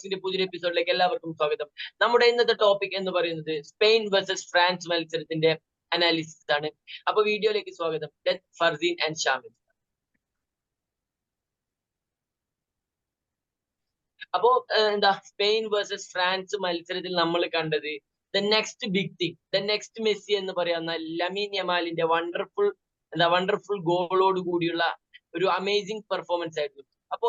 ടോക്സിന്റെ പുതിയൊരു എപ്പിസോഡിലേക്ക് എല്ലാവർക്കും സ്വാഗതം. നമ്മുടെ ഇന്നത്തെ ടോപ്പിക് എന്ന് പറയുന്നത് സ്പെയിൻ വേഴ്സസ് ഫ്രാൻസ് മത്സരത്തിന്റെ അനാലിസിസ് ആണ്. അപ്പൊ വീഡിയോയിലേക്ക് സ്വാഗതം. ഫർസീൻ ആൻഡ് ഷാമിൽ. അപ്പോ എന്താ സ്പെയിൻ വേഴ്സസ് ഫ്രാൻസ് മത്സരത്തിൽ നമ്മൾ കണ്ടത് the next big thing, the next Messi എന്ന് പറയുന്ന ലമീൻ യമാലിന്റെ വണ്ടർഫുൾ ഗോളോട് കൂടിയുള്ള ഒരു അമേസിംഗ് പെർഫോമൻസ് ആയിരുന്നു. അപ്പോ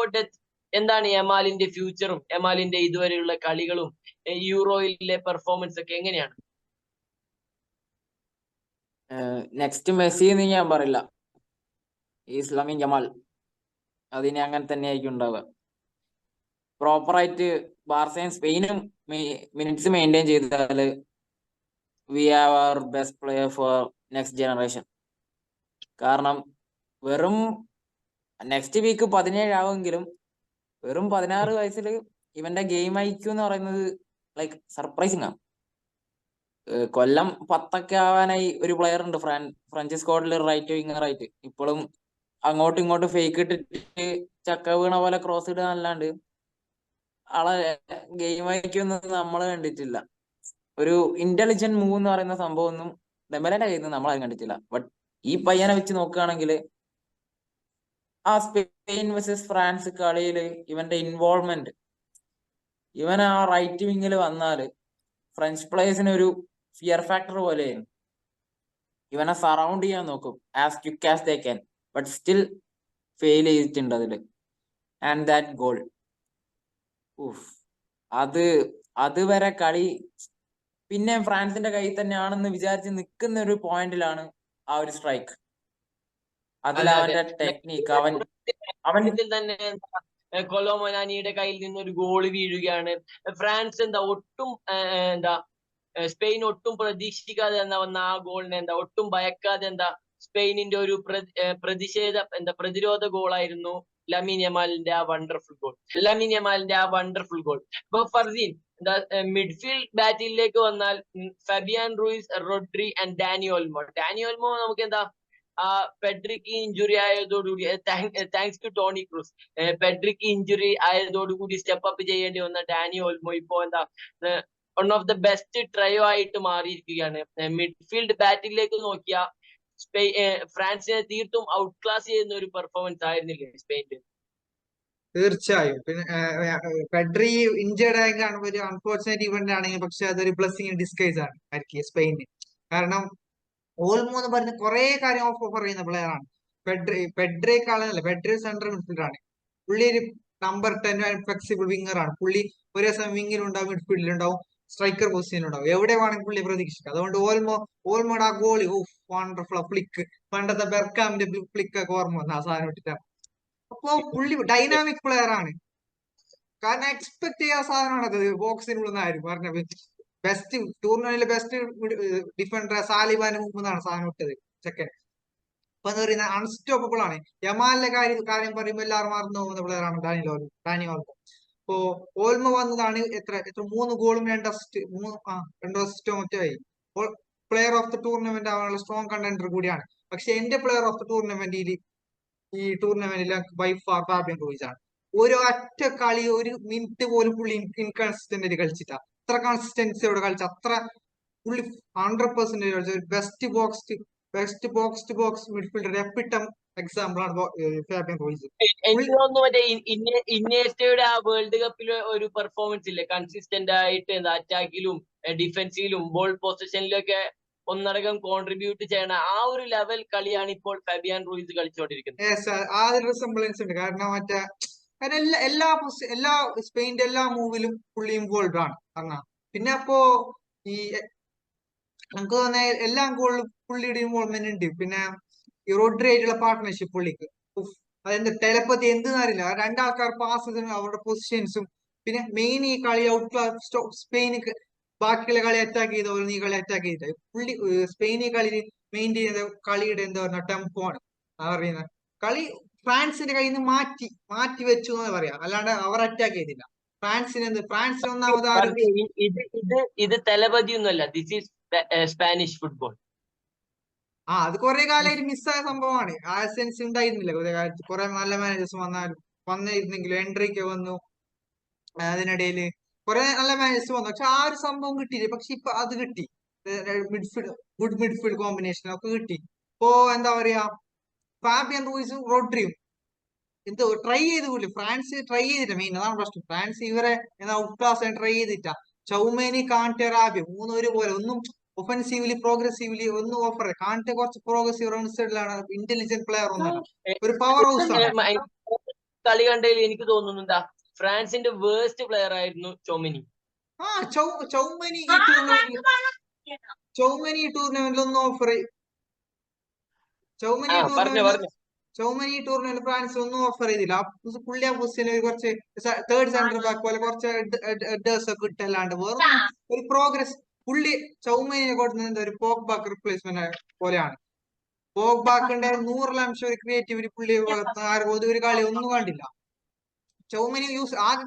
എന്താണ് യമാലിന്റെ ഫ്യൂച്ചറും യമാലിന്റെ ഇതുവരെയുള്ള കളികളും യൂറോയിലെ പെർഫോമൻസ് ഒക്കെ എങ്ങനെയാണ്? നെക്സ്റ്റ് മെസ്സി എന്ന് ഞാൻ പറയില്ല, ലമീൻ യമാൽ അതിനെ അങ്ങനെ തന്നെ ആയിരിക്കും ഉണ്ടാവുക. പ്രോപ്പറായിട്ട് ബാർസയും സ്പെയിനും മിനിറ്റ്സ് മെയിൻറ്റെയിൻ ചെയ്താൽ we have our best player for next generation. കാരണം വെറും നെക്സ്റ്റ് വീക്ക് 17 ആവുമെങ്കിലും വെറും 16 വയസ്സിൽ ഇവന്റെ ഗെയിം ഐക്യു എന്ന് പറയുന്നത് ലൈക്ക് സർപ്രൈസിങ് ആണ്. കൊല്ലം 10 ആവാനായി ഒരു പ്ലെയർ ഉണ്ട്, ഫ്രഞ്ച് സ്ക്വാഡിൽ റൈറ്റ് വിങ്ങർ ആയിട്ട്. ഇപ്പോഴും അങ്ങോട്ടും ഇങ്ങോട്ടും ഫേക്ക് ഇട്ടിട്ട് ചക്ക വീണ പോലെ ക്രോസ് ഇടാനല്ലാണ്ട് ആളെ ഗെയിം ഐക്യൊന്നും നമ്മൾ കണ്ടിട്ടില്ല. ഒരു ഇന്റലിജന്റ് മൂവ് എന്ന് പറയുന്ന സംഭവം ഒന്നും ഡെമ്പലേന്റെ കയ്യിൽ നിന്ന് നമ്മളാരും കണ്ടിട്ടില്ല. ബട്ട് ഈ പയ്യനെ വെച്ച് നോക്കുകയാണെങ്കിൽ ആ സ്പെയിൻ വേഴ്സസ് ഫ്രാൻസ് കളിയിൽ ഇവന്റെ ഇൻവോൾവ്മെന്റ്, ഇവൻ ആ റൈറ്റ് വിങ്ങിൽ വന്നാല് ഫ്രഞ്ച് പ്ലേയേഴ്സിന് ഒരു ഫിയർ ഫാക്ടർ പോലെയായിരുന്നു. ഇവനെ സറൗണ്ട് ചെയ്യാൻ നോക്കും as quick as they can, but still fail ചെയ്തിട്ടുണ്ട് അതില്. ആൻഡ് ദാറ്റ് ഗോൾ, അതുവരെ കളി പിന്നെ ഫ്രാൻസിന്റെ കയ്യിൽ തന്നെയാണെന്ന് വിചാരിച്ച് നിൽക്കുന്ന ഒരു പോയിന്റിലാണ് ആ ഒരു സ്ട്രൈക്ക്. അതിൽ അവന്റെ ടെക്നിക്ക്, അവൻ തന്നെ കൊലോ മൊനാനിയുടെ കയ്യിൽ നിന്ന് ഒരു ഗോള് വീഴുകയാണ്. ഫ്രാൻസ് ഒട്ടും സ്പെയിൻ ഒട്ടും പ്രതീക്ഷിക്കാതെ വന്ന ആ ഗോളിനെ ഒട്ടും ഭയക്കാതെ സ്പെയിനിന്റെ ഒരു പ്രതിരോധ ഗോളായിരുന്നു ലമീൻ യമാലിന്റെ ആ വണ്ടർഫുൾ ഗോൾ. അപ്പൊ ഫർസീൻ, മിഡ്ഫീൽഡ് ബാറ്റിലേക്ക് വന്നാൽ Fabian Ruiz, Rodri and Dani Olmo നമുക്ക് പെഡ്രിക്ക് ഇഞ്ചുറി ആയതോടുകൂടി, താങ്ക്സ് ടു ടോണി ക്രൂസ്, പെഡ്രിക്ക് ഇഞ്ചുറി ആയതോടുകൂടി സ്റ്റെപ്പ് അപ്പ് ചെയ്യേണ്ടി വന്ന ഡാനി ഓൾമോ ഇപ്പോ one of the best trio ആയിട്ട് മാറിയിരിക്കുകയാണ്. മിഡ്ഫീൽഡ് ബാറ്റിലേക്ക് നോക്കിയ ഫ്രാൻസിനെ തീർത്തും ഔട്ട് ക്ലാസ് ചെയ്യുന്ന ഒരു പെർഫോമൻസ് ആയിരുന്നില്ലേ സ്പെയിനിൽ? തീർച്ചയായും. പിന്നെ പെഡ്രി ഇഞ്ചേർഡ് ആയി കാണുമ്പോൾ ഒരു അൺഫോർച്ചുനേറ്റ് ഇവന്റ് ആണെങ്കിൽ, പക്ഷെ അതൊരു ബ്ലെസ്സിങ് ഡിസ്കൈസ് ആണ് ആയിരിക്കും സ്പെയിനിന്. കാരണം ഓൾമോ എന്ന് പറഞ്ഞ കുറെ കാര്യം ഓഫർ ചെയ്യുന്ന പ്ലെയർ ആണ്. പെഡ്രിയേക്കാളല്ല, പെഡ്രി സെൻട്രൽ മിഡ്ഫീൽഡർ ആണ്. പുള്ളി ഒരു നമ്പർ 10 ഫ്ലെക്സിബിൾ വിങ്ങർ ആണ്. പുള്ളി ഒരേ സമയം വിങ്ങിലുണ്ടാവും, മിഡ്ഫീൽഡിലുണ്ടാവും, സ്ട്രൈക്കർ പൊസിഷനിലുണ്ടാവും, എവിടെ വേണമെങ്കിൽ പുള്ളി പ്രതീക്ഷിക്കാം. അതുകൊണ്ട് ഓൾമോയുടെ ആ ഗോളി വണ്ടർഫുൾ ഫ്ലിക്ക്, പണ്ടത്തെ ബെർക്കാമിന്റെ ഫ്ലിക്ക് ഒക്കെ ഓർമ്മ വന്നു ആ സാധനം ഇട്ടിട്ടാണ്. അപ്പൊ പുള്ളി ഡൈനാമിക് പ്ലെയർ ആണ്. കാരണം എക്സ്പെക്ട് ചെയ്യാത്ത സാധനമാണ് അത്. ബോക്സിനുള്ളിൽ നിന്നായിരുന്നു പറഞ്ഞത് ബെസ്റ്റ് ടൂർണമെന്റിലെ ബെസ്റ്റ് ഡിഫൻഡർ സാലിബാന് മുമ്പെന്നാണ് സാധനം ഇട്ടത് ചെക്കൻ. അപ്പൊ എന്താ പറയുന്നത്, അൺസ്റ്റോപ്പബിൾ ആണ്. യമാലിന്റെ കാര്യം പറയുമ്പോൾ എല്ലാവരും മറന്നു പോകുന്ന പ്ലെയർ ആണ് ഡാനി ഓൾമോ. ഇപ്പോ ഓൾമോ വന്നതാണ് എത്ര 3 ഗോളും 2 അസിസ്റ്റോ മറ്റായി. പ്ലെയർ ഓഫ് ദ ടൂർണമെന്റ് ആവാനുള്ള സ്ട്രോങ് കണ്ടന്റർ കൂടിയാണ്. പക്ഷെ എന്റെ പ്ലെയർ ഓഫ് ദ ടൂർണമെന്റിൽ ഈ ടൂർണമെന്റിൽ ബൈ ഫാർ ഫാബിയൻ റൂയിസ് ആണ്. ഒരു ഒറ്റ കളി 1 മിനിറ്റ് പോലും പുള്ളി ഇൻകൺസിസ്റ്റന്റ് കളിച്ചിട്ടാ. അത്ര കൺസിസ്റ്റൻസിയോടെ കളിച്ച, അത്ര പുള്ളി 100% കളിച്ച ഒരു best box to box midfielder epitome example ആണ് ഫാബിയൻ റൂയിസ്. എനിക്ക് തോന്നുന്നു മറ്റേ ഇനിയസ്റ്റയുടെ ആ വേൾഡ് കപ്പിലെ ഒരു പെർഫോമൻസ് ഇല്ലേ, കൺസിസ്റ്റന്റ് ആയിട്ട് അറ്റാക്കിലും ഡിഫൻസിലും ബോൾ പൊസിഷനിലൊക്കെ ഒന്നടങ്കം കോൺട്രിബ്യൂട്ട് ചെയ്യണ ആ ഒരു ലെവൽ കളിയാണ് ഇപ്പോൾ ഫാബിയാൻ റൂയിസ് കളിച്ചുകൊണ്ടിരിക്കുന്നത്. ആ ഒരു റിസംബ്ലൻസ് ഉണ്ട്. കാരണം എല്ലാ സ്പെയിന്റെ എല്ലാ മൂവിലും പുള്ളി ഇൻവോൾവ് ആണ് പറഞ്ഞ. പിന്നെ അപ്പോ ഈ നമുക്ക് തോന്നുന്ന എല്ലാ ഗോളിലും പുള്ളിയുടെ ഇൻവോൾവ്മെന്റ് ഉണ്ട്. പിന്നെ ഈ റോഡ്രി ആയിട്ടുള്ള പാർട്ട്ണർഷിപ്പ് പുള്ളിക്ക് അതെന്ത് ടെലപ്പതി എന്തെന്നറിയില്ല. രണ്ടാൾക്കാർ പാസ് അവരുടെ പൊസിഷൻസും, പിന്നെ മെയിൻ ഈ കളി ഔട്ട് സ്പെയിനിക്ക് ബാക്കിയുള്ള കളി അറ്റാക്ക് ചെയ്ത പോലെ ഈ കളി അറ്റാക്ക് ചെയ്ത പുള്ളി സ്പെയിൻ ഈ കളി മെയിൻറ്റെയിൻ ചെയ്ത കളിയുടെ എന്താ പറയുക ടെമ്പോ ആണ് പറയുന്നത്. കളി ഫ്രാൻസിന്റെ കയ്യിൽ നിന്ന് മാറ്റി വെച്ചു എന്ന് പറയാം, അല്ലാണ്ട് അവർ അറ്റാക്ക് ചെയ്തില്ല. ഫ്രാൻസിന് ഒന്നാമത് ഇത് തെലപതി ഒന്നുമല്ല, ദിസ് ഈസ് സ്പാനിഷ് ഫുട്ബോൾ. അത് കുറെ കാലമായിട്ട് മിസ്സായ സംഭവമാണ്. ആ സെൻസ് ഉണ്ടായിരുന്നില്ല കുറെ കാലത്ത്. കുറെ നല്ല മാനേജേഴ്സ് വന്നിരുന്നെങ്കിലും എൻട്രിക്ക് വന്നു, അതിനിടയിൽ കുറെ നല്ല മാച്ചസ് വന്നു, പക്ഷെ ആ ഒരു സംഭവം കിട്ടിയില്ല. പക്ഷെ ഇപ്പൊ അത് കിട്ടി, മിഡ്ഫീൽഡ് ഗുഡ് മിഡ്ഫീൽഡ് കോമ്പിനേഷൻ ഒക്കെ കിട്ടി. ഇപ്പോ എന്താ പറയാ, ഫാബിയൻ റൂയിസും റോഡ്രിയും എന്തോ ട്രൈ ചെയ്ത് പോലും, ഫ്രാൻസ് ട്രൈ ചെയ്തില്ല. മെയിൻ അതാണ് പ്രശ്നം, ഫ്രാൻസ് ഇവരെ ഔട്ട് ക്ലാസ് ട്രൈ ചെയ്തിട്ടാ. ചൗമേനി, കാണ്ടെ, റാബിയോ മൂന്നും ഒരുപോലെ, ഒന്നും ഒഫൻസീവ്ലി പ്രോഗ്രസീവ്ലി ഒന്നും ഓഫർ. കാണ്ടെ കുറച്ച് പ്രോഗ്രസീവ് റൺ സൈഡിലാണ്, ഇന്റലിജന്റ് പ്ലെയർ ഒന്നല്ല, ഒരു പവർ ഹൗസ് ആണ്. കളി കണ്ടതിൽ എനിക്ക് തോന്നുന്നു എന്താ ഫ്രാൻസിന്റെ വേഴ്സ്റ്റ് പ്ലെയർ ആയിരുന്നു ചൊമിനി. ആ ചൗമനി ഈ ടൂർണമെന്റിൽ ഒന്നും ഓഫർ, ചൗമനി ഈ ടൂർണമെന്റിൽ ഫ്രാൻസ് ഒന്നും ഓഫർ ചെയ്തില്ല. പുള്ളി ആ പൊസിഷനിൽ കുറച്ച് തേർഡ് സെന്റർ ബാക്ക് പോലെ കുറച്ച് ഹെഡേഴ്സ് ഒക്കെ ഇട്ടല്ലാണ്ട് വേറെ ഒരു പ്രോഗ്രസ്. പുള്ളി ചൗമനിയെ കൊടുക്കുന്നത് ഒരു പോഗ്ബാക്ക് റിപ്ലേസ്മെന്റ് പോലെയാണ്. പോഗ്ബാക്കിന്റെ 100% ഒരു ക്രിയേറ്റിവിറ്റി പുള്ളി ഒരു കളി ഒന്നും കണ്ടില്ല. ചൗമനി ആകെ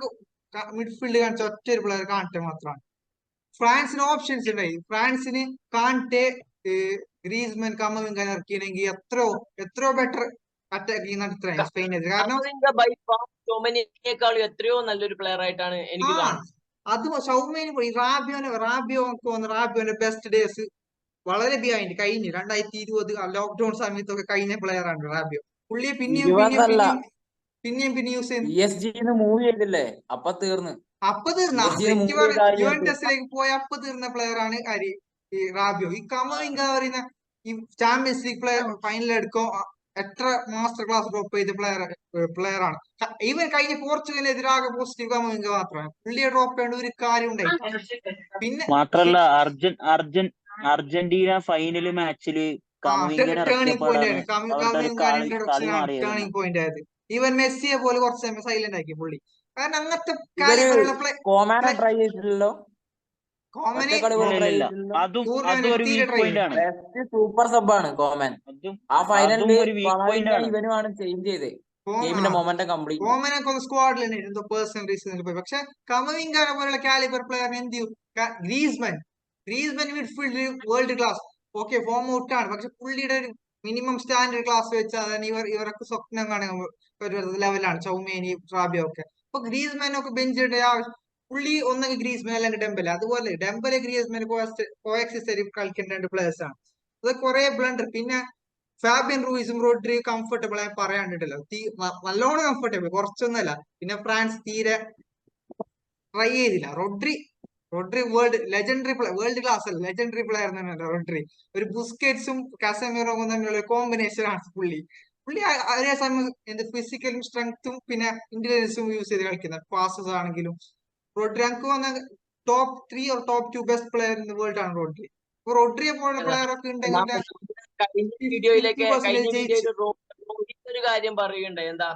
മിഡ്ഫീൽഡ് കാണിച്ച ഒറ്റ ഒരു പ്ലെയർ കാണ്ടെ മാത്രമാണ്. ഫ്രാൻസിന് ഓപ്ഷൻസ് ഉണ്ടായി, ഫ്രാൻസിന് കാണ്ടെ, ഗ്രീസ്മാൻ, കമവിംഗ ഇറക്കിയെങ്കിൽ എത്രയോ ബെറ്റർ അറ്റാക്കിങ് നടത്തുക സ്പെയിനെതിരെ. കാരണം ചൊമനിയേക്കാളും എത്രയോ നല്ലൊരു പ്ലെയർ ആയിട്ടാണ് എനിക്ക് കാണുന്നത്. അത് സൗമേന് പോയി. റാബിയോന്റെ ബെസ്റ്റ് ഡേയ്സ് വളരെ ബിഹൈൻഡ് കഴിഞ്ഞു. 2020 ലോക്ക്ഡൌൺ സമയത്തൊക്കെ കഴിഞ്ഞ പ്ലെയർ ആണ് റാബിയോ. പുള്ളിയെ പിന്നെയും യൂസ് ചെയ്യുന്നു. മൂവ് ചെയ്തില്ലേ, അപ്പൊ തീർന്നു. യുവന്റസിലേക്ക് പോയ അപ്പൊ തീർന്ന പ്ലെയർ ആണ് ഈ റാബിയോ. ഈ കമവിംഗ പറയുന്ന ഈ ചാമ്പ്യൻസ് ലീഗ് പ്ലെയർ ഫൈനൽ എടുക്കോ എത്ര മാസ്റ്റർ ക്ലാസ് ഡ്രോപ്പ് ചെയ്ത പ്ലെയർ ആണ്. ഈവൻ കഴിഞ്ഞ പോർച്ചുഗലിനെതിരാകെ പോസിറ്റീവ് കമവിംഗ മാത്രമാണ്. പുള്ളിയെ ഡ്രോപ്പ് ചെയ്യേണ്ട ഒരു കാര്യം ഉണ്ടായി. പിന്നെ മാത്രല്ല അർജന്റീന ഫൈനൽ മാച്ചില് ടേണിംഗ് പോയിന്റ് ആയത്. ഈവൻ മെസ്സിയെ പോലെ കുറച്ച് സൈലന്റ് ആക്കി പുള്ളി. കാരണം അങ്ങനത്തെ ട്രൈ ചെയ്തിട്ടില്ലല്ലോ. സൂപ്പർ സബാണ് കോമൻ. ആ ഫൈനലിൽ ഇവനുമാണ് ചേഞ്ച് ചെയ്തത്, ഗെയിമിന്റെ മൊമെന്റം കംപ്ലീറ്റ്. കോമനൊക്കെ സ്ക്വാഡിൽ എന്തോ പേഴ്സണൽ റീസണിൽ പോയി. പക്ഷെ കമവിംഗ പോലുള്ള കാലിബർ പ്ലെയറിന് എന്ത് ചെയ്യും? ഗ്രീസ്മാൻ മിഡ്ഫീൽഡിൽ വേൾഡ് ക്ലാസ്, ഓക്കെ ഫോം ഔട്ടാണ്, പക്ഷെ പുള്ളിയുടെ ഒരു മിനിമം സ്റ്റാൻഡേർഡ് ക്ലാസ് വെച്ചാൽ ഇവരൊക്കെ സ്വപ്നം കാണുന്ന ഒരു ലെവലാണ് ചൗമേനി, റാബിയോ ഒക്കെ. അപ്പൊ ഗ്രീസ്മാനൊക്കെ ബെഞ്ചിന്റെ ആവശ്യം. പുള്ളി ഒന്നെങ്കിൽ ഗ്രീസ്മാൻ അല്ലെങ്കിൽ ഡെംബലെ. അതുപോലെ ഡെംബലെ ഗ്രീസ്മാൻ കോഎക്സിസ്റ്റ് കളിക്കേണ്ട രണ്ട് പ്ലേയേഴ്സ് ആണ്. അത് കുറെ ബ്ലണ്ടർ. പിന്നെ ഫാബിയൻ റൂയിസും റോഡ്രി കംഫർട്ടബിൾ ആയി പറയാണ്ടിട്ടല്ലോ, നല്ലോണം കംഫർട്ടബിൾ, കുറച്ചൊന്നുമല്ല. പിന്നെ ഫ്രാൻസ് തീരെ ട്രൈ ചെയ്തില്ല. റോഡ്രി വേൾഡ് ക്ലാസ് അല്ല, ലെജൻഡറി പ്ലെയർ തന്നെയാണ് റോഡ്രി. ഒരു ബുസ്കറ്റ്സും കസമിറോയും തമ്മിലുള്ള കോമ്പിനേഷൻ ആണ് പുള്ളി അതേ സമയം ഫിസിക്കലും സ്ട്രെങ്ത്തും പിന്നെ ഇന്റലിജൻസും യൂസ് ചെയ്ത് കളിക്കുന്നത്. പാസസ് ആണെങ്കിലും റോഡ്രി എനിക്ക് വന്ന top 3 or top 2 best player in the world ആണ് റോഡ്രി. റോഡ്രിയെ പോലുള്ള പ്ലെയർ ഒക്കെ ഉണ്ടെങ്കിൽ ഒരു കാര്യം പറയുകയുണ്ടായി, എന്താ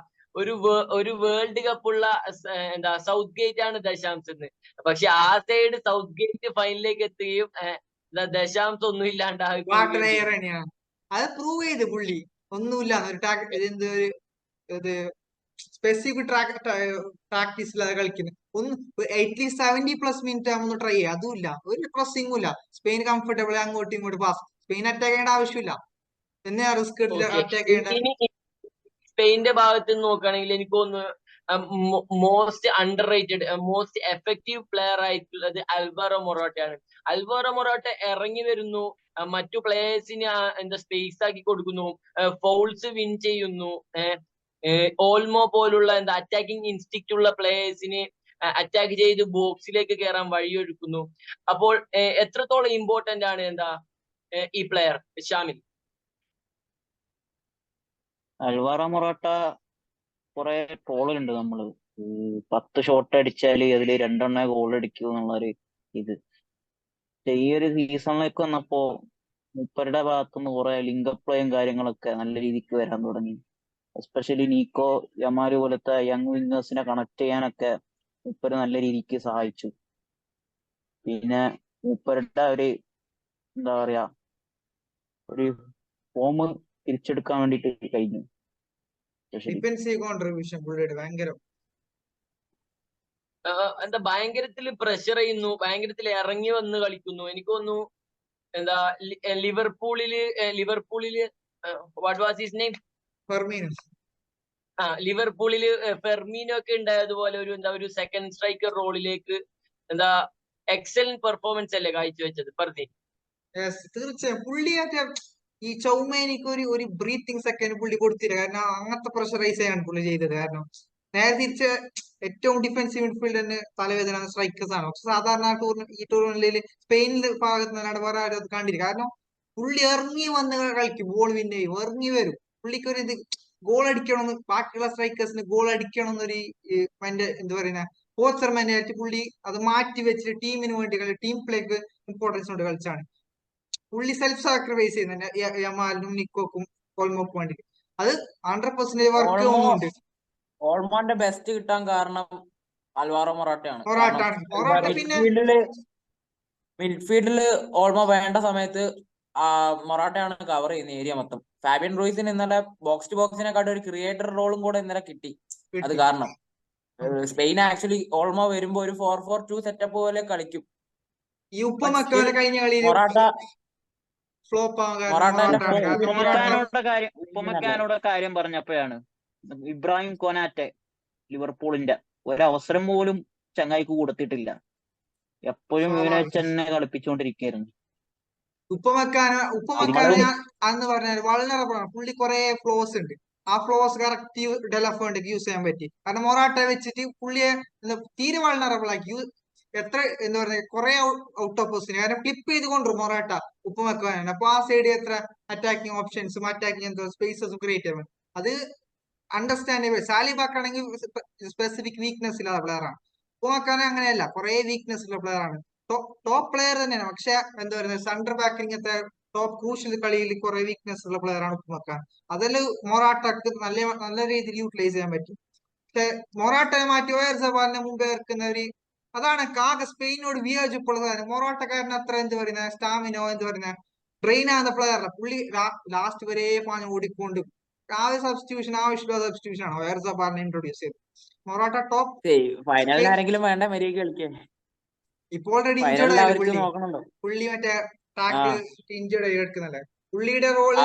ഒരു വേൾഡ് കപ്പുള്ള എന്താ സൗത്ത് ഗേറ്റ് ആണ് ദശാംശം. പക്ഷെ ആ സൈഡ് സൗത്ത് ഗേറ്റ് ഫൈനലിലേക്ക് എത്തുകയും ദശാംശം ഒന്നും ഇല്ലാണ്ടാകും. അത് പ്രൂവ് ചെയ്ത് പുള്ളി ഒന്നുമില്ല ഒരു സ്പെസിഫിക് പ്രാക്ടീസിൽ അത് കളിക്കുന്നത്. അറ്റ്ലീസ്റ്റ് 70+ മിനിറ്റ് ആവുന്ന ട്രൈ ചെയ്യുക, അതുമില്ല. ഒരു പ്രസിംഗും ഇല്ല. സ്പെയിൻ കംഫർട്ടബിൾ അങ്ങോട്ടും ഇങ്ങോട്ടും പാസ്. സ്പെയിൻ അറ്റാക്ക് ചെയ്യേണ്ട ആവശ്യമില്ല. എന്നെയാ റിസ്ക് അറ്റാക്ക് ചെയ്യേണ്ട. സ്പെയിന്റെ ഭാഗത്ത് നിന്ന് നോക്കുകയാണെങ്കിൽ എനിക്ക് തോന്നുന്നു most under rated, most effective player ആയിട്ടുള്ളത് അൽവാരോ മൊറാട്ടയാണ്. അൽവാരോ മൊറാട്ട ഇറങ്ങി വരുന്നു, മറ്റു പ്ലേയേഴ്സിന് എന്താ സ്പേസ് ആക്കി കൊടുക്കുന്നു, ഫൗൾസ് വിൻ ചെയ്യുന്നു, ഓൾമോ പോലുള്ള എന്താ അറ്റാക്കിംഗ് ഇൻസ്റ്റിക്റ്റ് ഉള്ള പ്ലേയേഴ്സിന് അറ്റാക്ക് ചെയ്ത് ബോക്സിലേക്ക് കയറാൻ വഴിയൊരുക്കുന്നു. അപ്പോൾ എത്രത്തോളം ഇമ്പോർട്ടന്റ് ആണ് എന്താ ഈ പ്ലെയർ ഷാമിൽ? അൽവാരോ മൊറാട്ട കുറെ ട്രോളുണ്ട് നമ്മള്. 10 ഷോട്ട് അടിച്ചാല് അതില് 2 ഗോൾ അടിക്കൂ എന്നുള്ളൊരു ഇത്. ഈ ഒരു സീസണിലേക്ക് വന്നപ്പോ മുപ്പരുടെ ഭാഗത്തുനിന്ന് കുറെ ലിങ്ക് പ്ലേയും കാര്യങ്ങളൊക്കെ നല്ല രീതിക്ക് വരാൻ തുടങ്ങി. എസ്പെഷ്യലി നീക്കോ യമാല് പോലത്തെ യങ് വിങ്ങേഴ്സിനെ കണക്ട് ചെയ്യാനൊക്കെ മുപ്പര് നല്ല രീതിക്ക് സഹായിച്ചു. പിന്നെ മുപ്പരുടെ ഒരു എന്താ പറയാ ഒരു ഫോം തിരിച്ചെടുക്കാൻ വേണ്ടിട്ട് കഴിഞ്ഞു. ഡിഫൻസീവ് കോൺട്രിബ്യൂഷൻ പുള്ളിയുടെ എന്താ ഭയങ്കരത്തിൽ പ്രഷർ ചെയ്യുന്നു, ഭയങ്കരത്തിൽ ഇറങ്ങി വന്ന് കളിക്കുന്നു. എനിക്ക് തോന്നുന്നു എന്താ ലിവർപൂളില് വാട്ട് വാസ് ഹിസ് നെയിം, ലിവർപൂളില് ഫെർമീനോ ഒക്കെ ഉണ്ടായതുപോലെ ഒരു സെക്കൻഡ് സ്ട്രൈക്കർ റോളിലേക്ക് എന്താ എക്സലന്റ് പെർഫോമൻസ് അല്ലേ കാഴ്ചവെച്ചത് ഫർദീൻ? തീർച്ചയായും പുള്ളിയായിട്ട് ഈ ചൗമേനിക്ക് ഒരു ബ്രീത്തിങ് സെക്കൻഡ് പുള്ളി കൊടുത്തില്ല. കാരണം അങ്ങനത്തെ പ്രഷറൈസ് ചെയ്യാണ് പുള്ളി ചെയ്തത്. കാരണം നേരെ തിരിച്ച് ഏറ്റവും ഡിഫൻസീവ് മിഡ്ഫീൽഡിന് തലവേദന സ്ട്രൈക്കേഴ്സ് ആണ്. പക്ഷെ സാധാരണ ഈ ടൂർണമെന്റിൽ സ്പെയിനിന്റെ ഭാഗത്ത് നിന്നാണ് വേറെ ആരും അത് കണ്ടില്ല. കാരണം പുള്ളി ഇറങ്ങി വന്ന് കളിക്കും, ബോൾ വിൻ ചെയ്യും, ഇറങ്ങി വരും. പുള്ളിക്ക് ഒരു ഇത് ഗോൾ അടിക്കണമെന്ന്, ബാക്കിയുള്ള സ്ട്രൈക്കേഴ്സിന് ഗോൾ അടിക്കണം എന്നൊരു എന്താ പറയുന്ന കോച്ചർ മെന്റാലിറ്റി പുള്ളി അത് മാറ്റി വെച്ചിട്ട് ടീമിന് വേണ്ടി ടീം പ്ലേക്ക് ഇമ്പോർട്ടൻസ് കൊണ്ട് കളിച്ചാണ്. പുള്ളി സെൽഫ് സാക്രിഫൈസ് ചെയ്യുന്നുണ്ട് യമാലിനും നിക്കോക്കും ഓൾമോക്കും വേണ്ടി. അത് 100% വർക്ക് ചെയ്യുന്നുണ്ട്. ഓൾമോന്റെ ബെസ്റ്റ് കിട്ടാൻ കാരണം അൽവാറോ മൊറാട്ടയാണ്. മൊറാട്ട പിന്നെ മിഡ്ഫീൽഡില് ഓൾമോ വേണ്ട സമയത്ത് മൊറാട്ടയാണ് കവർ ചെയ്യുന്നത് ഏരിയ മൊത്തം. ഫാബിയൻ റൂയിസിന് ഇന്നലെ ബോക്സ് ടു ബോക്സിനെക്കാട്ടും ഒരു ക്രിയേറ്റർ റോളും കൂടെ ഇന്നലെ കിട്ടി. അത് കാരണം സ്പെയിൻ ആക്ച്വലി ഓൾമോ വരുമ്പോ ഒരു 4-4-2 സെറ്റപ്പ് പോലെ കളിക്കും. ഈ ഉപ്പമക്കാനെ കഴിഞ്ഞ കളിയിൽ ഉപ്പമക്കാനോട് കാര്യം പറഞ്ഞപ്പോഴാണ് ഇബ്രാഹിം കൊനാറ്റെ ലിവർപൂളിന്റെ ഒരവസരം പോലും ചങ്ങായിക്ക് കൊടുത്തിട്ടില്ല. എപ്പോഴും ഇവനെ വെച്ച് തന്നെ കളിപ്പിച്ചുകൊണ്ടിരിക്കുകയായിരുന്നു. ഉപ്പമക്കാന് അന്ന് പറഞ്ഞാൽ വൾനറബിൾ ആണ്. പുള്ളി കുറെ ഫ്ലോസ് ഉണ്ട്. ആ ഫ്ലോസ് കറക്റ്റ് ഡെവലപ്മെന്റ് യൂസ് ചെയ്യാൻ പറ്റി. കാരണം മൊറാട്ട വെച്ചിട്ട് പുള്ളിയെ തീരെ വൾനറബിൾ ആക്കി. എത്ര എന്താ പറയുക, കുറെ ഔട്ട് ഓഫ് പൊസിഷൻ. കാരണം ക്ലിപ്പ് ചെയ്ത് കൊണ്ടുവരും മൊറാട്ട ഉപ്പമക്കാനാണ്. അപ്പൊ ആ സൈഡിൽ എത്ര അറ്റാക്കിംഗ് ഓപ്ഷൻസും അറ്റാക്കിംഗ് എന്തോ സ്പേസസും ക്രിയേറ്റ് ചെയ്യാൻ. അത് അണ്ടർസ്റ്റാൻഡബിൾ. സാലിബാക്കാണെങ്കിൽ സ്പെസിഫിക് വീക്ക്നെസ് ഇല്ലാത്ത പ്ലെയർ ആണ്. ഉപ്പമക്കാനെ അങ്ങനെയല്ല, കുറെ വീക്ക്നെസ് ഉള്ള പ്ലെയർ ആണ്. ടോപ്പ് പ്ലെയർ തന്നെയാണ്. പക്ഷെ എന്താ പറയുന്നത്, സെന്റർ ബാക്ക് ഇങ്ങനത്തെ ടോപ്പ് ക്രൂഷ്യൽ കളിയിൽ കുറെ വീക്ക്നെസ് ഉള്ള പ്ലെയർ ആണ് ഉപ്പമക്കാൻ. അതെല്ലാം മൊറാട്ടക്ക് നല്ല രീതിയിൽ യൂട്ടിലൈസ് ചെയ്യാൻ പറ്റും. പക്ഷെ മൊറാട്ടനെ മാറ്റി ഓയർസബാലിനെ മുമ്പേ ഇറക്കുന്നവര് അതാണ് ആകെ സ്പെയിനോട് വിയോജിപ്പുള്ളതാണ്. മൊറാട്ടക്കാരന് അത്ര എന്ത് പറയുന്ന സ്റ്റാമിനോ എന്ത് പറയുന്ന ട്രെയിൻ ആകുന്ന പ്ലെയർ അല്ല. പുള്ളി ലാസ്റ്റ് വരെ പാഞ്ഞ് ഓടിക്കൊണ്ട് സബ്സ്റ്റിറ്റ്യൂഷൻ ആവശ്യമില്ല സബ്സ്റ്റിറ്റ്യൂഷൻ ആണ് ഓയർസബാലിനെ ഇൻട്രൊഡ്യൂസ് ചെയ്തത്. മൊറാട്ട ടോപ്പ് ഫൈനലിൽ ആരെങ്കിലും വേണ്ട മര്യാദയ്ക്ക് കളിക്കാൻ. ഇപ്പോൾ ഓൾറെഡി ഇഞ്ചേർഡ് ആയിരുന്നു നോക്കണല്ലോ. പുള്ളി മറ്റേ ടാക്കിൾ ഇഞ്ചേർഡ് എടുക്കുന്നല്ലേ. പുള്ളിയുടെ റോള്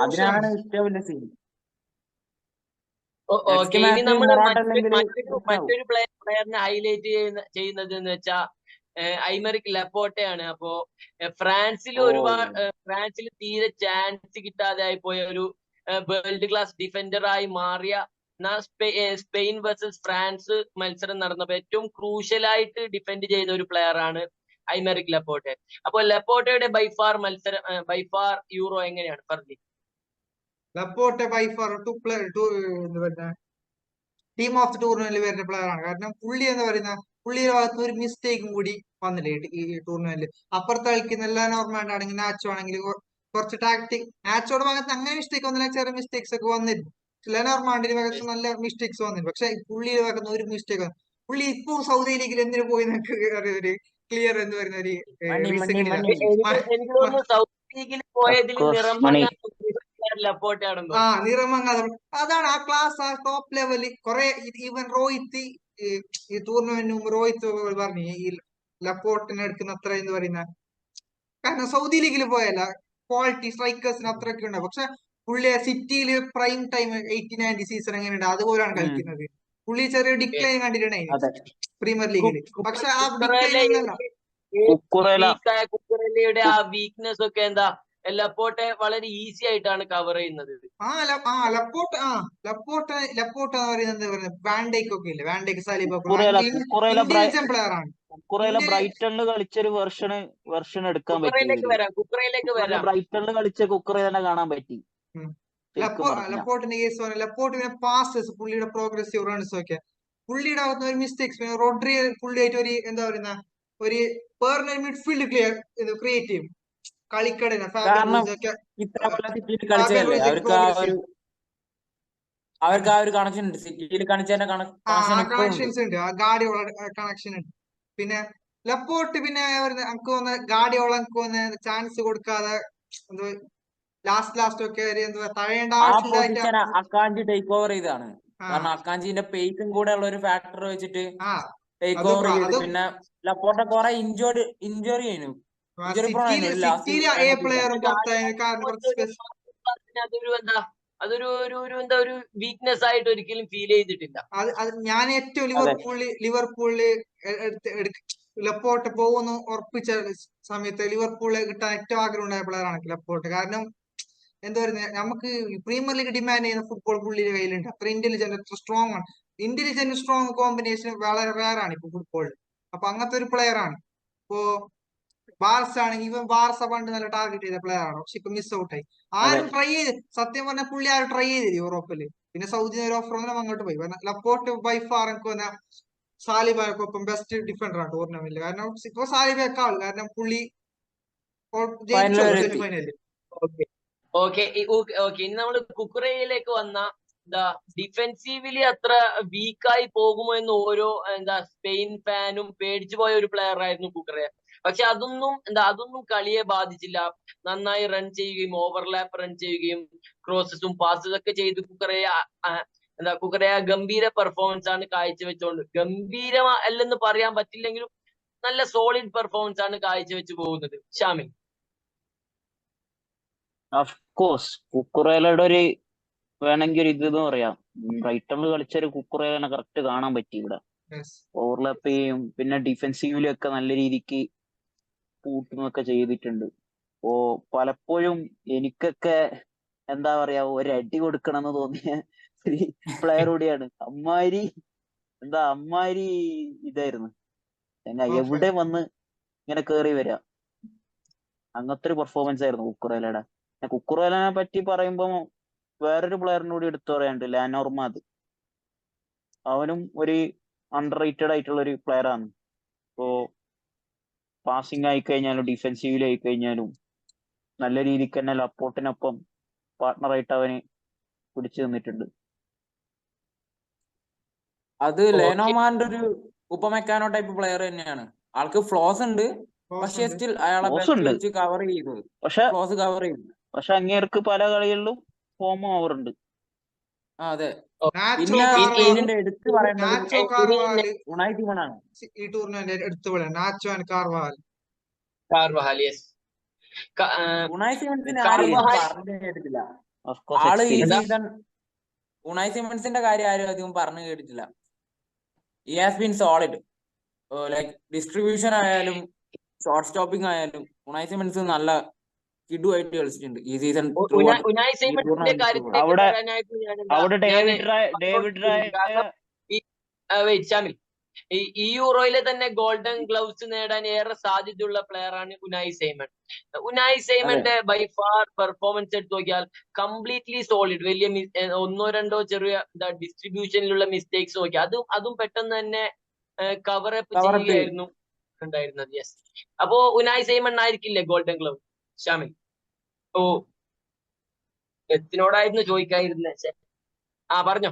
അതിനാണ് ഇഷ്ടമില്ല സീൻ. ഓക്കെ, ഇനി നമ്മൾ മറ്റൊരു പ്ലെയറിനെ ഹൈലൈറ്റ് ചെയ്യുന്നത് എന്ന് വെച്ചാൽ ഐമറിക് ലപ്പോർട്ടയാണ്. അപ്പോ ഫ്രാൻസിൽ തീരെ ചാൻസ് കിട്ടാതെ ആയി പോയ ഒരു വേൾഡ് ക്ലാസ് ഡിഫൻഡർ ആയി മാറിയ സ്പെയിൻ വേഴ്സസ് ഫ്രാൻസ് മത്സരം നടന്നപ്പോ ഏറ്റവും ക്രൂഷ്യലായിട്ട് ഡിഫെൻഡ് ചെയ്ത ഒരു പ്ലെയർ ആണ് ഐമറിക് ലപ്പോർട്ടെ. അപ്പൊ ലപ്പോർട്ടയുടെ ബൈഫാർ യൂറോ എങ്ങനെയാണ് പറഞ്ഞത്? ലപ്പോർട്ടെ ബൈഫാർ ടീം ഓഫ് ദി ടൂർണമെന്റിൽ വരുന്ന പ്ലെയർ ആണ്. കാരണം പുള്ളി എന്ന് പറയുന്ന പുള്ളിയുടെ ഭാഗത്ത് ഒരു മിസ്റ്റേക്കും കൂടി വന്നില്ലേ ഈ ടൂർണമെന്റിൽ. അപ്പുറത്ത് കളിക്കുന്ന എല്ലാ നോർമാൻഡ് ആണെങ്കിൽ നാച്ചോ ആണെങ്കിൽ കുറച്ച് ടാക്ടിക്, നാച്ചോയുടെ ഭാഗത്ത് അങ്ങനെ മിസ്റ്റേക്ക് വന്നില്ല, ചെറിയ മിസ്റ്റേക്സ് ഒക്കെ വന്നിരുന്നു. ലെനോർമാൻഡിന്റെ ഭാഗത്ത് നല്ല മിസ്റ്റേക്സ് വന്നിരുന്നു. പക്ഷെ പുള്ളിയുടെ ഭാഗത്ത് ഒരു മിസ്റ്റേക്ക് വന്നു. പുള്ളി ഇപ്പൊ സൗദി ലീഗിൽ എന്തിനു പോയി ഒരു ക്ലിയർ എന്ന് പറയുന്ന ഒരു എനിക്ക് തോന്നുന്നു സൗദി ലീഗിൽ പോയതിൽ നിറമങ്ങാതെ അതാണ് ആ ക്ലാസ്, ആ ടോപ്പ് ലെവല്. കുറെ ഈവൻ റോഹിത്ത് ഈ ടൂർണമെന്റിന് മുമ്പ് റോഹിത്ത് പറഞ്ഞു ഈ ലപ്പോർട്ടിനെ എടുക്കുന്ന അത്ര എന്ന് പറയുന്ന. കാരണം സൗദി ലീഗിൽ പോയല്ല, ക്വാളിറ്റി സ്ട്രൈക്കേഴ്സിന് അത്രയൊക്കെ ഉണ്ട്. പക്ഷെ പുള്ളിയെ സിറ്റിയില് പ്രൈം ടൈം 80-90 സീസൺ എങ്ങനെയുണ്ട് അതുപോലെയാണ് കളിക്കുന്നത്. പുള്ളി ചെറിയ ഡിക്ലൈൻ കണ്ടിട്ടുണ്ടായി പ്രീമിയർ ലീഗിൽ. പക്ഷെ ആ കുക്കുറെല്ലയുടെ ആ വീക്ക്നെസ് ഒക്കെ എന്താ ലപ്പോർട്ടെ വളരെ ഈസി ആയിട്ടാണ് കവർ ചെയ്യുന്നത്. ലപ്പോർട്ട് വാൻഡേക്ക് ഒക്കെ ഇല്ലേ, വാൻഡേക്ക് സാലിബ പ്ലെയർ ആണ്. ബ്രൈറ്റണിൽ കളിച്ചൊരു വെർഷൻ എടുക്കാൻ പറ്റി. ബ്രൈറ്റണിൽ കളിച്ച കുക്കുറെ തന്നെ കാണാൻ പറ്റി. ലപ്പോർട്ടിന്റെ കേസ് പറഞ്ഞാൽ ലപ്പോർട്ടിന്റെ പാസസ്, പുള്ളിയുടെ പ്രോഗ്രസീവ് റൺസ് ഒക്കെ, പുള്ളിയുടെ ആകുന്ന ഒരു മിസ്റ്റേക്സ്. പിന്നെ റോഡ്രി പുള്ളിയായിട്ട് ഒരു എന്താ പറയുന്ന ഒരു പെർമനന്റ് മിഡ്ഫീൽഡ് ക്രിയേറ്റ് ചെയ്യും കളിക്കടന. അവർക്ക് ആ ഒരു കണക്ഷൻ ഉണ്ട്, സിറ്റിയിൽ കണക്ഷൻസ് ഉണ്ട്, ആ ഗാഡിയോള കണക്ഷൻ ഉണ്ട്. പിന്നെ ലപ്പോർട്ട് പിന്നെ നമുക്ക് തോന്നുന്ന ഗാഡിയോള ചാൻസ് കൊടുക്കാതെ ലാസ്റ്റ് ഒക്കെ തഴയേണ്ട ആവശ്യമില്ല. അക്കാഞ്ചി ടേക്ക് ഓവർ ചെയ്താണ്. കാരണം അക്കാഞ്ചിന്റെ പേസും കൂടെ ഉള്ള ഒരു ഫാക്ടർ വെച്ചിട്ട് ടേക്ക് ഓവർ ചെയ്ത്. പിന്നെ ലപ്പോർട്ട കുറെ ഇഞ്ചുറി ചെയ്യുന്നു. അതൊരു എന്താ അതൊരു ഒരു ഒരു എന്താ ഒരു വീക്ക്നെസ് ആയിട്ട് ഒരിക്കലും ഫീൽ ചെയ്തിട്ടില്ല. അത് ഞാൻ ഏറ്റവും അതെ. ലിവർപൂളില് ലപ്പോർട്ട് പോകുന്നു ഉറപ്പിച്ച സമയത്ത് ലിവർപൂളിൽ കിട്ടാൻ ഏറ്റവും ആഗ്രഹം ഉണ്ടായ പ്ലെയറാണ് ലപ്പോർട്ട്. കാരണം എന്താ പറയുന്നത്, നമുക്ക് പ്രീമിയർ ലീഗ് ഡിമാൻഡ് ചെയ്യുന്ന ഫുട്ബോൾ പുള്ളിയുടെ കയ്യിലുണ്ട്. അത്ര ഇന്റലിജന്റ്, അത്ര സ്ട്രോങ് ആണ്. ഇന്റലിജന്റ് സ്ട്രോങ് കോമ്പിനേഷൻ വളരെ റയർ ആണ് ഇപ്പൊ ഫുട്ബോളിൽ. അപ്പൊ അങ്ങനത്തെ ഒരു പ്ലെയർ ആണ്. ഇപ്പോ ബാർസ ആണെങ്കിൽ ഇവൻ ബാർസ പണ്ട് നല്ല ടാർഗറ്റ് ചെയ്ത പ്ലെയർ ആണ്, പക്ഷെ ഇപ്പൊ മിസ് ഔട്ട് ആയി. ആരും ട്രൈ ചെയ്ത്, സത്യം പറഞ്ഞ പുള്ളി ആരും ട്രൈ ചെയ്തില്ല യൂറോപ്പില്. പിന്നെ സൗദി ഒരു ഓഫർ വന്നാൽ അങ്ങോട്ട് പോയി. ലപ്പോർട്ട് ബൈ ഫാർ എനിക്ക് വന്ന സാലിബാക്കൊപ്പം ബെസ്റ്റ് ഡിഫൻഡർ ആണ് ടൂർണമെന്റിൽ. കാരണം ഇപ്പൊ സാലിബേക്കാൾ, കാരണം പുള്ളി ഫൈനൽ ജയിച്ചു വരെ എത്തി. സെമിഫൈനലിൽ. ഓക്കെ ഓക്കെ ഓക്കെ ഇനി നമ്മൾ കുക്കുറയിലേക്ക് വന്ന ഡിഫെൻസീവ്ലി അത്ര വീക്കായി പോകുമോ എന്ന് ഓരോ സ്പെയിൻ ഫാനും പേടിച്ചു പോയ ഒരു പ്ലെയർ ആയിരുന്നു കുക്കുറയ. പക്ഷെ അതൊന്നും കളിയെ ബാധിച്ചില്ല. നന്നായി റൺ ചെയ്യുകയും ഓവർലാപ്പ് റൺ ചെയ്യുകയും ക്രോസസും പാസസും ഒക്കെ ചെയ്ത് കുക്കുറയ ഗംഭീര പെർഫോമൻസ് ആണ് കാഴ്ചവെച്ചുകൊണ്ട്, ഗംഭീര അല്ലെന്ന് പറയാൻ പറ്റില്ലെങ്കിലും നല്ല സോളിഡ് പെർഫോമൻസ് ആണ് കാഴ്ചവെച്ച് പോകുന്നത്. ഷാമിൽ. അഫ്കോഴ്സ് കുക്കുറേലയുടെ ഒരു വേണമെങ്കിൽ ഒരു ഇത് പറയാം. ബ്രൈറ്റണിൽ കളിച്ച ഒരു കുക്കുറേലിനെ കറക്റ്റ് കാണാൻ പറ്റി ഇവിടെ. ഓവർലാപ്പ് ചെയ്യും, പിന്നെ ഡിഫെൻസീവിലും ഒക്കെ നല്ല രീതിക്ക് കൂട്ടുന്നൊക്കെ ചെയ്തിട്ടുണ്ട്. അപ്പോ പലപ്പോഴും എനിക്കൊക്കെ എന്താ പറയാ ഒരടി കൊടുക്കണമെന്ന് തോന്നിയ ഒരു പ്ലെയർ കൂടിയാണ്. അമ്മാരി ഇതായിരുന്നു എവിടെ വന്ന് ഇങ്ങനെ കേറി വരിക. അങ്ങനത്തെ ഒരു പെർഫോമൻസ് ആയിരുന്നു കുക്കുറേലയുടെ. കുക്കുറേലിനെ പറ്റി പറയുമ്പോ വേറൊരു പ്ലെയറിനെ കൂടി എടുത്തു പറയാനുണ്ട്, ലാനോർമാദ്. അവനും ഒരു അണ്ടർ റേറ്റഡ് ആയിട്ടുള്ള ഒരു പ്ലെയർ ആണ്. ഇപ്പോ പാസിംഗ് ആയിക്കഴിഞ്ഞാലും ഡിഫെൻസീവിൽ ആയിക്കഴിഞ്ഞാലും നല്ല രീതിക്ക് തന്നെ ലപ്പോർട്ടിനൊപ്പം പാർട്ട്ണറായിട്ട് അവന് പിടിച്ചു നിന്നിട്ടുണ്ട്. അത് ലെനോമാന്റെ ഒരു ഉപമെക്കാനോ ടൈപ്പ് പ്ലെയർ തന്നെയാണ്. ആൾക്ക് ഫ്ലോസ് ഉണ്ട്, പക്ഷെ സ്റ്റിൽ അയാളെ ബെസ്റ്റ് വെച്ച് കവർ ചെയ്തു. ഫ്ലോസ് കവർ ചെയ്തു. പക്ഷെ അങ്ങേർക്ക് പല കളികളിലും ഫോം ഓവറുണ്ട്. അതെ. പിന്നെ എടുത്തു പറയേണ്ടത് ഉണായി സീമനാണ്. ഈ ടൂർണമെന്റ് എടുത്തു പറയാം, നാച്ചോ ആൻഡ് കാർവാൽ. യെസ്. ഉണായി സിമൻസിന്റെ ആരും പറഞ്ഞു കേട്ടിട്ടില്ല. ആള് ഈ സീസൺ ഉണായി സിമൻസിന്റെ കാര്യം ആരും അധികം പറഞ്ഞു കേട്ടിട്ടില്ല. he has been solid. Like distribution ആയാലും ഷോർട്ട് സ്റ്റോപ്പിംഗ് ആയാലും ഉണായി സിമൻസ് നല്ല കിഡുമായിട്ട് കളിച്ചിട്ടുണ്ട് ഈ സീസൺ. ഷാമിൽ, ഈ യൂറോയിലെ തന്നെ ഗോൾഡൻ ഗ്ലൗസ് നേടാൻ ഏറെ സാധ്യതയുള്ള പ്ലെയർ ആണ് ഉനായി സൈമൺ. ഉനായി സൈമന്റെ ബൈ ഫാർ പെർഫോമൻസ് എടുത്ത് നോക്കിയാൽ കംപ്ലീറ്റ്ലി സോളിഡ്. വലിയ ഒന്നോ രണ്ടോ ചെറിയ ഡിസ്ട്രിബ്യൂഷനിലുള്ള മിസ്റ്റേക്സ് നോക്കി അതും പെട്ടെന്ന് തന്നെ കവർ അപ്പ് ചെയ്യുകയായിരുന്നു ഉണ്ടായിരുന്നത്. യെസ്. അപ്പോ ഉനായി സൈമൺ ആയിരിക്കില്ലേ ഗോൾഡൻ ഗ്ലൗ? ഷാമിൽ, എത്തിനോടായിരുന്നു ചോദിക്കാതിരുന്നേ. പറഞ്ഞോ.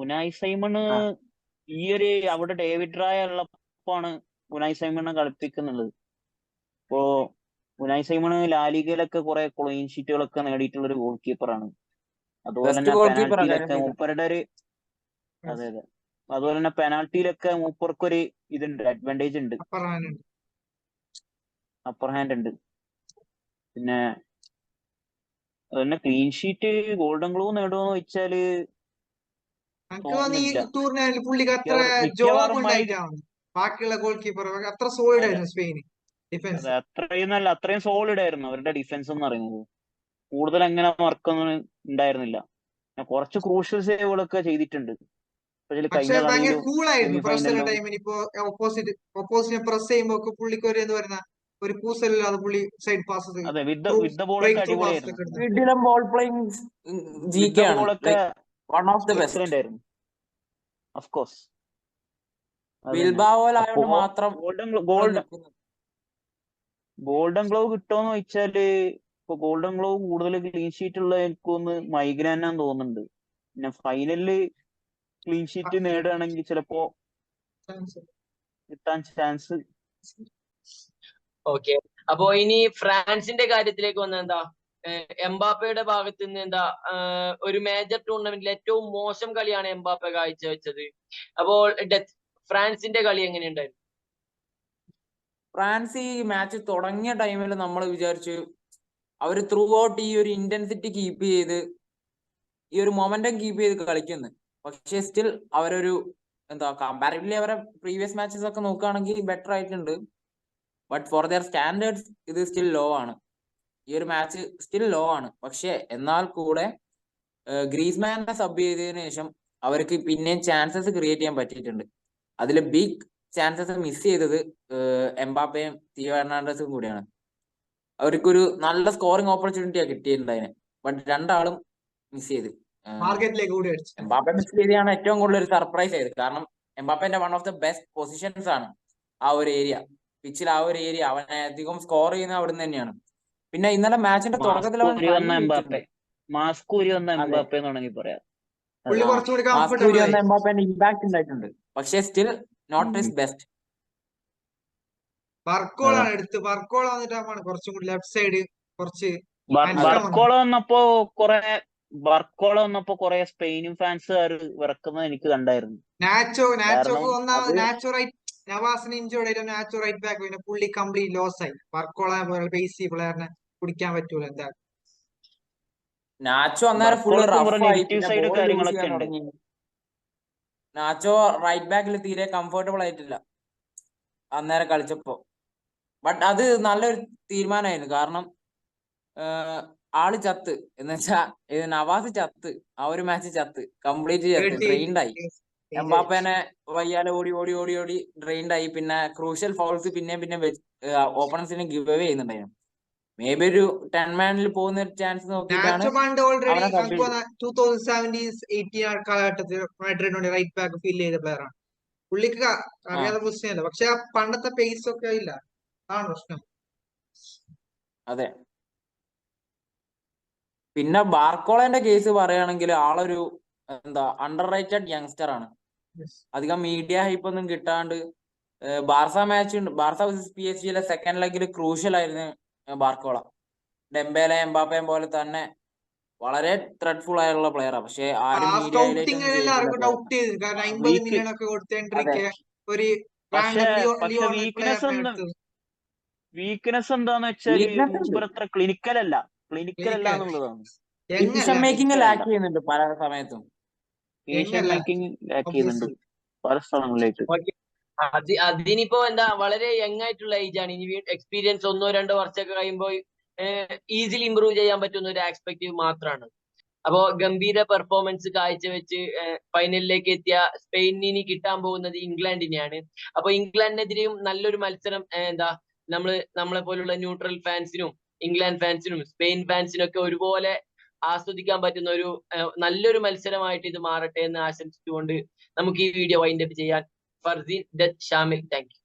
ഉനായി സൈമണ് ഈ ഒരു അവിടെ ഡേവിഡ് റായ ഉള്ളപ്പോഴാണ് ഉനായി സൈമണിനെ കളിപ്പിക്കുന്നുള്ളത്. ഇപ്പോ ഉനായി സൈമണ് ലാലിഗയിലൊക്കെ കുറെ ക്ലീൻ ഷീറ്റുകളൊക്കെ നേടിയിട്ടുള്ള ഒരു ഗോൾ കീപ്പറാണ്. അതുപോലെ തന്നെ പെനാൽറ്റിയിലൊക്കെ മൂപ്പരുടെ ഒരു അതെ അതുപോലെ തന്നെ പെനാൽറ്റിയിലൊക്കെ മൂപ്പർക്കൊരു ഇതുണ്ട്, അഡ്വാൻറ്റേജ് ഉണ്ട്, അപ്പർ ഹാൻഡ് ഉണ്ട്. പിന്നെ അതുതന്നെ ക്ലീൻ ഷീറ്റ് ഗോൾഡൻ ഗ്ലൂ നേടുമെന്ന് വെച്ചാല് ബാക്കിയുള്ള ഗോൾ കീപ്പർ അത്ര സോളിഡ് ആയിരുന്നു സ്പെയിൻ ഡിഫൻസ്. അത്രയും സോളിഡ് ആയിരുന്നു അവരുടെ ഡിഫൻസ് എന്ന് പറയുന്നത്. കൂടുതൽ എങ്ങനെ വർക്കൊന്നും ഉണ്ടായിരുന്നില്ല. കുറച്ച് ക്രൂഷ്യൽ സേവുകളൊക്കെ ചെയ്തിട്ടുണ്ട്. പക്ഷെ ഭയങ്കര കൂളായിരുന്നു പ്രശ്ന ടൈമിന്. ഇപ്പൊ ഓപ്പോസിറ്റ് പ്രസ് ചെയ്യുമ്പോ പുള്ളിക്ക് ഒരു എന്താ പറയുന്ന ഒരു കൂസലില്ലാതെ പുള്ളി സൈഡ് പാസ് ഗോൾഡൻ ഗ്ലൗ കിട്ടുമെന്ന് വെച്ചാല് ഇപ്പൊ ഗോൾഡൻ ഗ്ലൗ കൂടുതൽ ക്ലീൻ ഷീറ്റ് ഉള്ള എനിക്കൊന്ന് മൈഗ്രാനാന്ന് തോന്നുന്നുണ്ട്. പിന്നെ ഫൈനലില് ക്ലീൻ ഷീറ്റ് നേടുകയാണെങ്കിൽ ചിലപ്പോ കിട്ടാൻ ചാൻസ്. ഓക്കെ, അപ്പോ ഇനി ഫ്രാൻസിന്റെ കാര്യത്തിലേക്ക് വന്ന എംബാപ്പയുടെ ഭാഗത്ത് നിന്ന് ഒരു മേജർ ടൂർണമെന്റിൽ ഏറ്റവും മോശം കളിയാണ് എംബാപ്പ കാഴ്ചവെച്ചത്. അപ്പോൾ ഫ്രാൻസിന്റെ കളി എങ്ങനെയുണ്ടായിരുന്നു? ഫ്രാൻസ് ഈ മാച്ച് തുടങ്ങിയ ടൈമിൽ നമ്മൾ വിചാരിച്ചു അവർ ത്രൂ ഔട്ട് ഈ ഒരു ഇന്റൻസിറ്റി കീപ്പ് ചെയ്ത് ഈ ഒരു മൊമെന്റം കീപ്പ് ചെയ്ത് കളിക്കുന്നു. പക്ഷെ സ്റ്റിൽ അവരൊരു എന്താ കമ്പാരിറ്റീവ്ലി അവരെ പ്രീവിയസ് മാച്ചസ് ഒക്കെ നോക്കുകയാണെങ്കിൽ ബെറ്റർ ആയിട്ടുണ്ട്. ബട്ട് ഫോർ ദെയർ സ്റ്റാൻഡേർഡ്സ് ഇത് സ്റ്റിൽ ലോ ആണ്. ഈ ഒരു മാച്ച് സ്റ്റിൽ ലോ ആണ്. പക്ഷെ എന്നാൽ കൂടെ ഗ്രീസ്മാനെ സബ് ചെയ്തതിനു ശേഷം അവർക്ക് പിന്നെയും ചാൻസസ് ക്രിയേറ്റ് ചെയ്യാൻ പറ്റിയിട്ടുണ്ട്. അതിൽ ബിഗ് ചാൻസസ് മിസ് ചെയ്തത് എംബാപ്പയും തിയോ ഹെർണാണ്ടസും കൂടിയാണ്. അവർക്കൊരു നല്ല സ്കോറിംഗ് ഓപ്പർച്യൂണിറ്റിയാണ് കിട്ടിയിട്ടുണ്ടായിന്. ബട്ട് രണ്ടാളും മിസ് ചെയ്ത്. മാർക്കറ്റിലേക്ക് കൂടി അടിച്ചു. എംബാപ്പെ മിസ് ചെയ്താണ് ഏറ്റവും കൂടുതൽ ഒരു സർപ്രൈസ് ആയത്. കാരണം എംബാപ്പന്റെ one of the best positions ആണ് ആ ഒരു ഏരിയ, പിച്ചിൽ ആ ഒരു ഏരിയ. അവനെ അധികം സ്കോർ ചെയ്യുന്ന അവിടെ നിന്ന് തന്നെയാണ്. പിന്നെ ഇന്നലെ മാച്ചിന്റെ തുടക്കത്തിൽ അവൻ മാസ്കൂരി വന്ന എംബാപ്പെ അതെ, എന്ന് വേണമെങ്കിൽ പറയാം. പുള്ളി കുറച്ചുകൂടി മാസ്കൂരി കംഫർട്ടബിൾ വന്ന ആയി. എംബാപ്പന്റെ ഇമ്പാക്ട് ഉണ്ടായിട്ടുണ്ട്. പക്ഷെ സ്റ്റിൽ നോട്ട് ഹിസ് ബെസ്റ്റ്. വർക്കോളാണ് എടുത്ത് വർക്കോള വന്നിട്ടാണ് കുറച്ചും കൂടി ലെഫ്റ്റ് സൈഡ് കുറച്ച് മത്സരം ബർക്കോള വന്നപ്പോ കുറെ സ്പെയിനും ഫാൻസുകാർ വിറക്കുന്നത് എനിക്ക് കണ്ടായിരുന്നു. നാച്ചോ കാരണം ഒന്നാമത് അത് നാച്ചോ റൈറ്റ് നവാസിന് ഇഞ്ചോർഡ് ആയിട്ട് നാച്ചോ റൈറ്റ് ബാക്ക് പിന്നെ പുള്ളി കംപ്ലീറ്റ് ലോസ് ആയി. വർക്കോള പോലെ ബേസി പ്ലെയറിനെ പിടിക്കാൻ പറ്റൂല. എന്താ നാച്ചോ അന്നേരം ഫുള്ള് ബർക്കോളക്ക് കുറെ റഫായി, നെഗറ്റീവ് പിന്നെ സൈഡ് ബോൾ ലൂസ് കാര്യങ്ങളൊക്കെ ചെയ്യാൻ ഉണ്ട്. തുടങ്ങി. നാച്ചോ റൈറ്റ് ബാക്കിൽ തീരെ കംഫർട്ടബിൾ ആയിട്ടില്ല അന്നേരം കളിച്ചപ്പോ. ബട്ട് അത് നല്ലൊരു തീരുമാനമായിരുന്നു. കാരണം ആള് ചത്ത് എന്ന് വെച്ചാ ഇത് നവാസ് ചത്ത്, ആ ഒരു മാച്ച് ചത്ത്, കംപ്ലീറ്റ് ചത്ത്, ഡ്രെയിൻഡ് ആയി. എംബാപ്പേനെ വയ്യാലെ ഓടി ഓടി ഓടി ഓടി ഡ്രെയിൻഡ് ആയി. പിന്നെ ക്രൂഷ്യൽ ഫൗൾസ് പിന്നെ ഓപ്പണൻസിന് ഗിവ് അവേ ചെയ്യുന്നുണ്ടായിരുന്നു. മേ ബി ഒരു 10 മാനിൽ പോകുന്ന ഒരു ചാൻസ് നോക്കിയിട്ടാണ് നാച്ചോ പണ്ട് ഓൾറെഡി അവനെ സബ് ചെയ്തത്. 2017-18 കാലഘട്ടത്തിൽ മാഡ്രിഡിനോട് റൈറ്റ് ബാക്ക് ഫീൽ ചെയ്ത പ്ലെയർ ആണ്. പുള്ളിക്ക് അറിയാത്ത പൊസിഷൻ അല്ല, പക്ഷെ ആ പണ്ടത്തെ പേസ് ഒക്കെ ഇല്ല. അതാണ് പ്രശ്നം. അതെ. പിന്നെ ബാർക്കോളന്റെ കേസ് പറയുകയാണെങ്കിൽ ആളൊരു എന്താ അണ്ടർ റേറ്റഡ് യങ്സ്റ്റർ ആണ്. അധികം മീഡിയ ഹൈപ്പ് ഒന്നും കിട്ടാണ്ട് ബാർസ വേഴ്സസ് PSG സെക്കൻഡ് ലെഗിൽ ക്രൂഷ്യൽ ആയിരുന്നു ബാർക്കോള. ഡെംബേലെ എംബാപ്പയും പോലെ തന്നെ വളരെ ത്രെഡ്ഫുൾ ആയുള്ള പ്ലെയറാണ്. പക്ഷെ ആരും മീഡിയ ഹൈലൈറ്റ് ഒന്നും എല്ലാവർക്കും ഡൗട്ട് ചെയ്തിട്ടില്ല. ചെയ്തു. കാരണം 50 മില്യൺ ഒക്കെ കൊടുത്ത് എൻട്രിക്ക് ഒരു വീക്ക്നെസ് എന്താന്ന് വെച്ചാൽ വീക്ക്നെസ് ഉണ്ട്, മൂപ്പർ അത്ര ക്ലിനിക്കൽ അല്ല എന്നുള്ളതാണ്. ഡിസിഷൻ മേക്കിംഗ് ലാക്ക് ചെയ്യുന്നുണ്ട് പല സമയത്തും. ഡിസിഷൻ മേക്കിംഗ് ലാക്ക് ചെയ്യുന്നുണ്ട് പല സ്ഥലങ്ങളിലേക്ക്. അതിനിപ്പോ എന്താ വളരെ യങ് ആയിട്ടുള്ള ഏജ് ആണ്. ഇനി എക്സ്പീരിയൻസ് 1-2 വർഷമൊക്കെ കഴിയുമ്പോൾ ഈസിലി ഇമ്പ്രൂവ് ചെയ്യാൻ പറ്റുന്ന ഒരു ആസ്പെക്റ്റീവ് മാത്രമാണ്. അപ്പോ ഗംഭീര പെർഫോമൻസ് കാഴ്ചവെച്ച് ഫൈനലിലേക്ക് എത്തിയ സ്പെയിനിന് കിട്ടാൻ പോകുന്നത് ഇംഗ്ലണ്ടിനെയാണ്. അപ്പൊ ഇംഗ്ലണ്ടിനെതിരെയും നല്ലൊരു മത്സരം നമ്മളെ പോലുള്ള ന്യൂട്രൽ ഫാൻസിനും ഇംഗ്ലണ്ട് ഫാൻസിനും സ്പെയിൻ ഫാൻസിനും ഒക്കെ ഒരുപോലെ ആസ്വദിക്കാൻ പറ്റുന്ന ഒരു നല്ലൊരു മത്സരമായിട്ട് ഇത് മാറട്ടെ എന്ന് ആശംസിച്ചുകൊണ്ട് നമുക്ക് ഈ വീഡിയോ വൈൻഡ് അപ്പ് ചെയ്യാൻ. Farseen, Shamil, thank you.